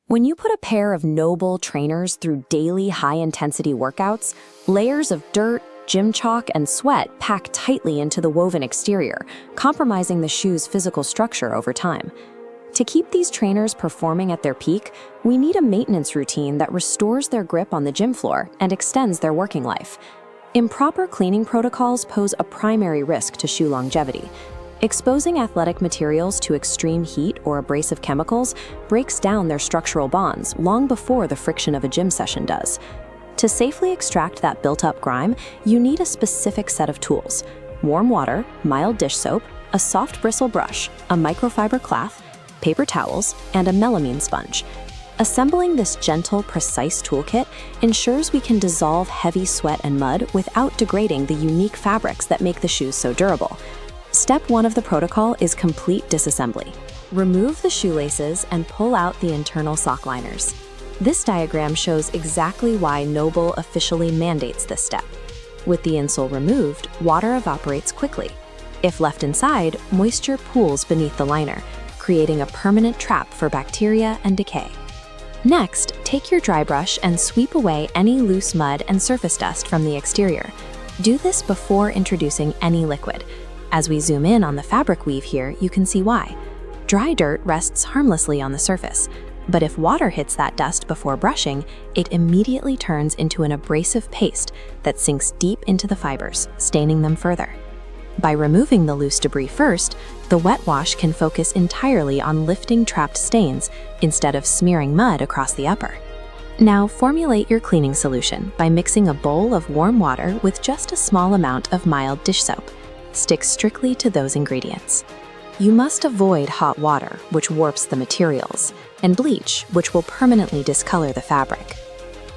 When you put a pair of NOBULL trainers through daily high-intensity workouts, layers of dirt, gym chalk, and sweat pack tightly into the woven exterior, compromising the shoe's physical structure over time. To keep these trainers performing at their peak, we need a maintenance routine that restores their grip on the gym floor and extends their working life. Improper cleaning protocols pose a primary risk to shoe longevity. Exposing athletic materials to extreme heat or abrasive chemicals breaks down their structural bonds long before the friction of a gym session does. To safely extract that built-up grime, you need a specific set of tools: warm water, mild dish soap, a soft-bristle brush, a microfiber cloth, paper towels, and a melamine sponge. Assembling this gentle, precise toolkit ensures we can dissolve heavy sweat and mud without degrading the unique fabrics that make the shoes so durable. Step 1 of the protocol is complete disassembly. Remove the shoelaces and pull out the internal sock liners. This diagram shows exactly why NOBULL officially mandates this step. With the insole removed, water evaporates quickly. If left inside, moisture pools beneath the liner, creating a permanent trap for bacteria and decay. Next, take your dry brush and sweep away any loose mud and surface dust from the exterior. Do this before introducing any liquid. As we zoom in on the fabric weave here, you can see why. Dry dirt rests harmlessly on the surface, but if water hits that dust before brushing, it immediately turns into an abrasive paste that sinks deep into the fibers, staining them further. By removing the loose debris first, the wet wash can focus entirely on lifting trapped stains instead of smearing mud across the upper. Now formulate your cleaning solution by mixing a bowl of warm water with just a small amount of mild dish soap. Stick strictly to those ingredients. You must avoid hot water, which warps the materials, and bleach, which will permanently discolor the fabric.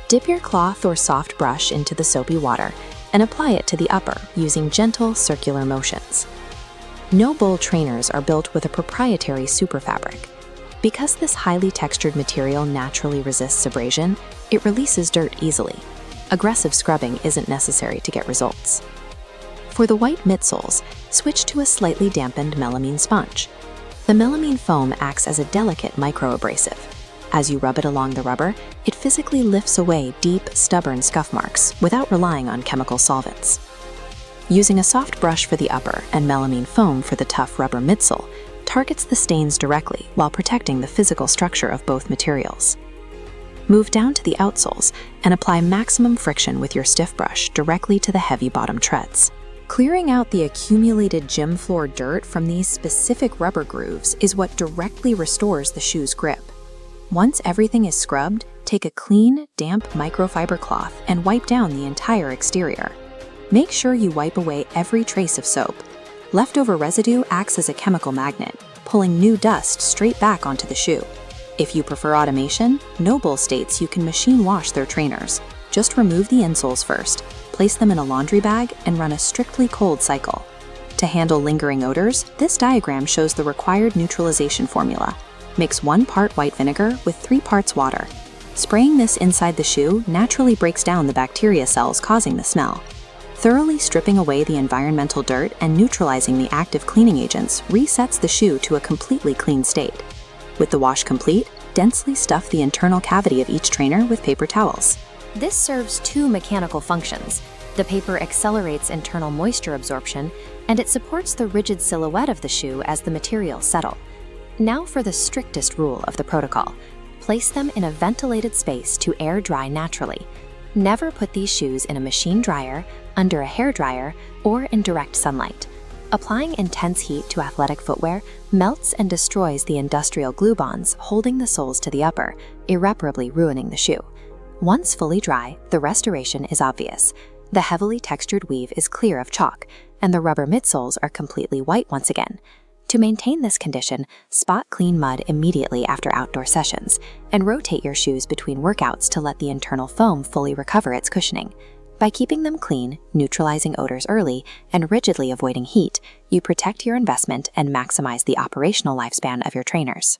Dip your cloth or soft brush into the soapy water and apply it to the upper using gentle circular motions. NOBULL trainers are built with a proprietary super fabric. Because this highly textured material naturally resists abrasion, it releases dirt easily. Aggressive scrubbing isn't necessary to get results. For the white midsoles, switch to a slightly dampened melamine sponge. The melamine foam acts as a delicate microabrasive. As you rub it along the rubber, it physically lifts away deep, stubborn scuff marks without relying on chemical solvents. Using a soft brush for the upper and melamine foam for the tough rubber midsole targets the stains directly while protecting the physical structure of both materials. Move down to the outsoles and apply maximum friction with your stiff brush directly to the heavy bottom treads. Clearing out the accumulated gym floor dirt from these specific rubber grooves is what directly restores the shoe's grip. Once everything is scrubbed, take a clean, damp microfiber cloth and wipe down the entire exterior. Make sure you wipe away every trace of soap. Leftover residue acts as a chemical magnet, pulling new dust straight back onto the shoe. If you prefer automation, NOBULL states you can machine wash their trainers. Just remove the insoles first, place them in a laundry bag, and run a strictly cold cycle. To handle lingering odors, this diagram shows the required neutralization formula. Mix 1 part white vinegar with 3 parts water. Spraying this inside the shoe naturally breaks down the bacteria cells causing the smell. Thoroughly stripping away the environmental dirt and neutralizing the active cleaning agents resets the shoe to a completely clean state. With the wash complete, densely stuff the internal cavity of each trainer with paper towels. This serves 2 mechanical functions. The paper accelerates internal moisture absorption, and it supports the rigid silhouette of the shoe as the materials settle. Now for the strictest rule of the protocol. Place them in a ventilated space to air dry naturally. Never put these shoes in a machine dryer, under a hair dryer, or in direct sunlight. Applying intense heat to athletic footwear melts and destroys the industrial glue bonds holding the soles to the upper, irreparably ruining the shoe. Once fully dry, the restoration is obvious. The heavily textured weave is clear of chalk, and the rubber midsoles are completely white once again. To maintain this condition, spot clean mud immediately after outdoor sessions, and rotate your shoes between workouts to let the internal foam fully recover its cushioning. By keeping them clean, neutralizing odors early, and rigidly avoiding heat, you protect your investment and maximize the operational lifespan of your trainers.